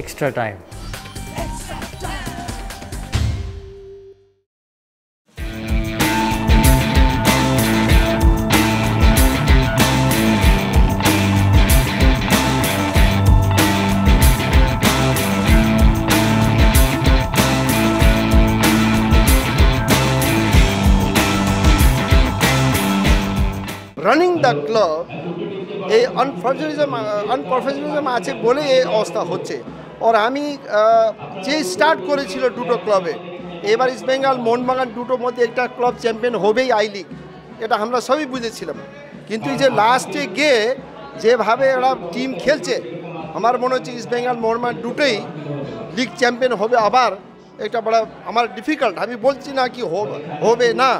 extra time. Running the club এই আনপ্রফেশনালিজম আছে বলে এই অবস্থা হচ্ছে। আর আমি যে স্টার্ট করেছিল দুটো ক্লাবে, এবার ইস্ট বেঙ্গল মোহনবাগান দুটোর মধ্যে একটা ক্লাব চ্যাম্পিয়ন হবেই আই লিগ, এটা আমরা সবই বুঝেছিলাম। কিন্তু এই যে লাস্টে গিয়ে যেভাবে ওরা টিম খেলছে, আমার মনে হচ্ছে ইস্ট বেঙ্গল মোহনবাগান দুটোই লিগ চ্যাম্পিয়ন হবে। আবার এটা বড় আমার ডিফিকাল্ট, আমি বলছি না কি হবে না,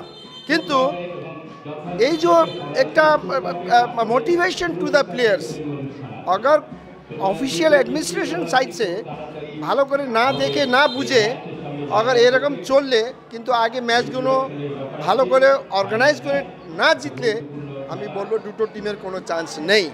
কিন্তু এই যে একটা मोटिवेशन टू द प्लेयर्स अगर ऑफिशियल एडमिनिस्ट्रेशन साइड से ভালো করে না দেখে না বুঝে अगर এরকম চললে, কিন্তু আগে ম্যাচগুলো ভালো করে অর্গানাইজ করে না জিতলে আমি বলবো দুটো টিমের কোনো চান্স নেই।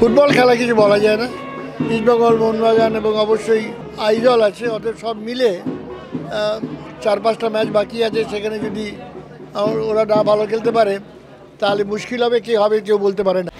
ফুটবল খেলা কিছু বলা যায় না। ইস্টবেঙ্গল মোহনবাগান এবং অবশ্যই আইজল আছে, ওদের সব মিলে 4-5টা ম্যাচ বাকি আছে। সেখানে যদি ওরা না ভালো খেলতে পারে তাহলে মুশকিল হবে, কে হবে কেউ বলতে পারে না।